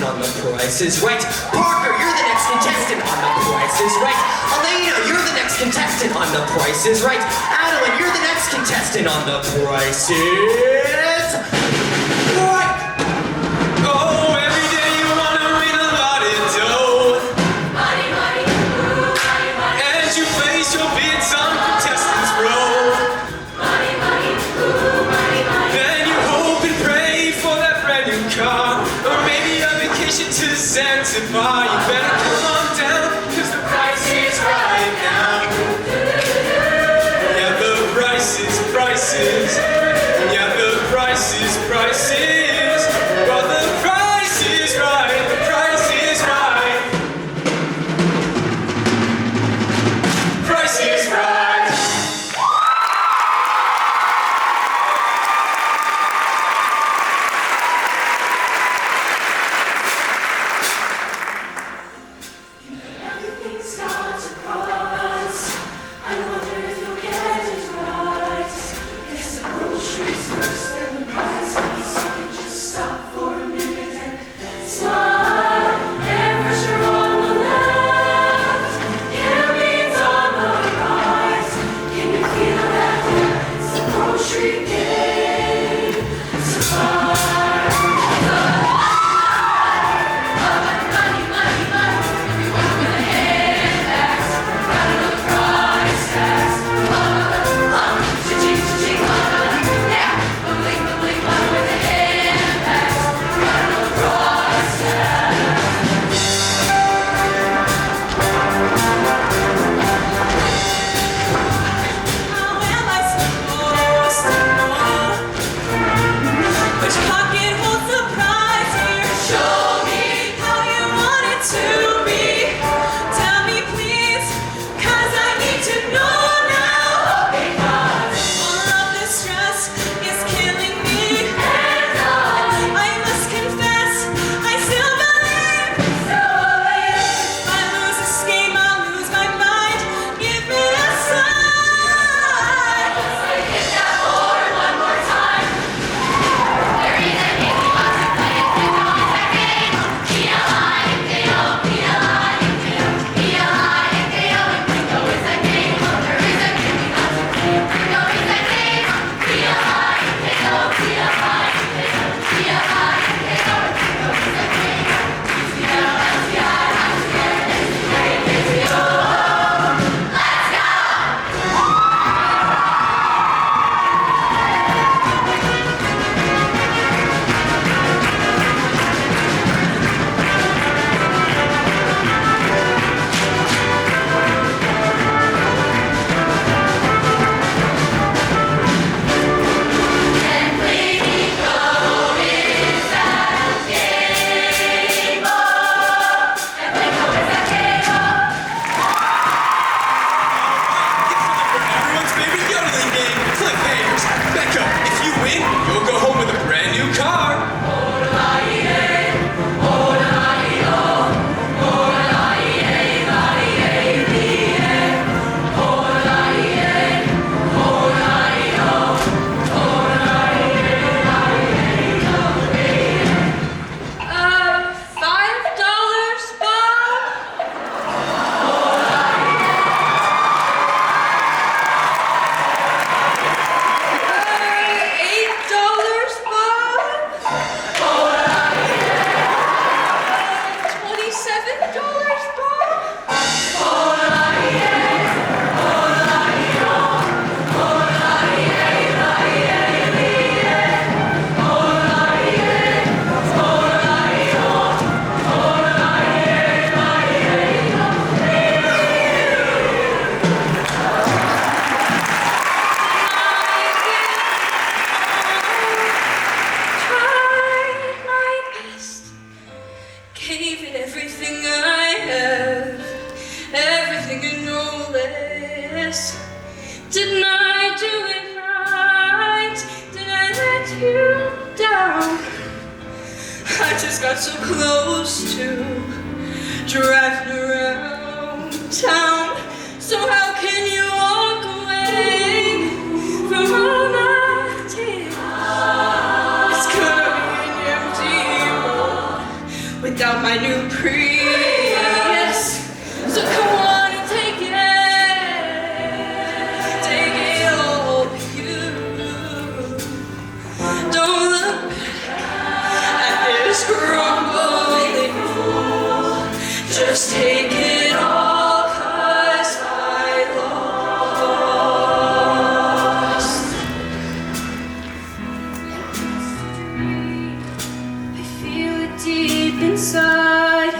on The Price is Right. Parker, you're the next contestant on The Price is Right. Elena, you're the next contestant on The Price is Right. Adeline, you're the next contestant on The Price is Right. Oh, every day you wanna win a lot of dough. Money, money, ooh, money, money. As you place your bids on contestants' row. Money, money, ooh, money, money. Then you hope and pray for that brand new car. Or maybe a vacation to Zanzibar. You better come on down, cause the price is right now. Yeah, the prices. Yeah, the prices. Well, the price is right. The price is right. Price is right. Everything starts across. I wonder if you'll get it right. Guess the groceries first and the prices. You can just stop for a minute and smile. Air pressure on the left, gasoline's on the right. Can you feel that? It's the grocery game. Survive. Money, money, money. Everyone with a handbags. Got another price tags. Cha-ching, cha-ching, yeah. Bling, bling, bling with a handbags. Got another price tag. How am I supposed to know which pocket holds the prize here? Show me how you want it to be. Tell me please, 'cause I need to know now. Because all of this stress is killing me. And I must confess, I still believe. If I lose this game, I'll lose my mind. Give me a sign. Hit that board one more time. There is an empty box to play it. Click on that game. P-L-I-N-K-O, P-L-I-N-K-O, P-L-I-N-K-O, and Bingo is that game. There is an empty box to play it. Bingo is that game. P-L-I-N-K-O, P-L-I-N-K-O, P-L-I-N-K-O, and Bingo is that game. P-L-I-N-K-O, let's go. And Bingo is that game. And Bingo is that game. Everyone's favorite yodeling game, cliffhangers. Becca, if you win, you'll go home with a brand new car. $5, Bob? $8, Bob? $27, Bob? Tried my best, gave it everything I have, everything and no less. Didn't I do it right? Did I let you down? I just got so close to driving around town. So how can you walk away from all my tears? It's gonna be an empty road with Got my new Prius. So come on and take it. Take it all with you. Don't look back at this crumbling fool. Just take it all, 'cause I lost. I feel it deep inside.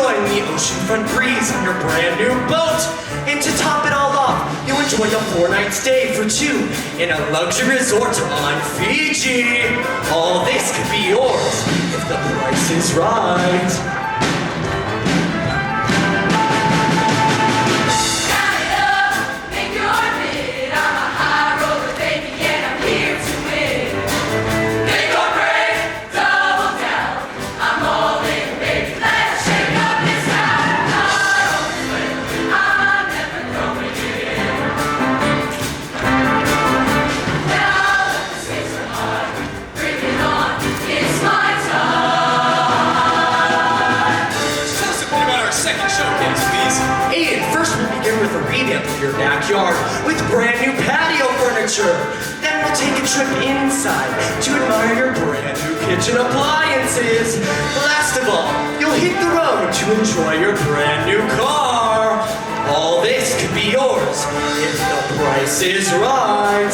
enjoying the oceanfront breeze on your brand new boat. And to top it all off, you'll enjoy a 4-night stay for 2 in a luxury resort on Fiji. All this could be yours if the price is right. Your backyard with brand new patio furniture. Then we'll take a trip inside to admire your brand new kitchen appliances. Last of all, you'll hit the road to enjoy your brand new car. All this could be yours if the price is right.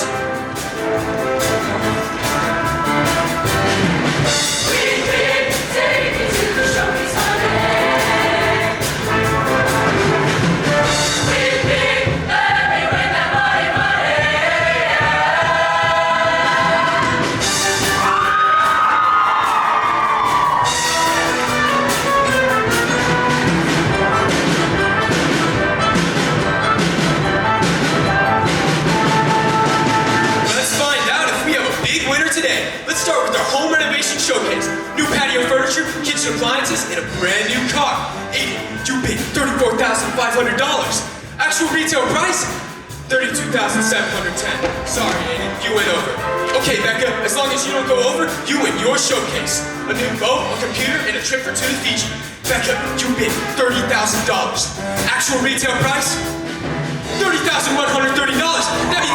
Kitchen appliances, and a brand new car. Aiden, you bid $34,500. Actual retail price, $32,710. Sorry, Aiden, you went over. Okay, Becca, as long as you don't go over, you win your showcase. A new boat, a computer, and a trip for 2 to Fiji. Becca, you bid $30,000. Actual retail price, $30,130. That means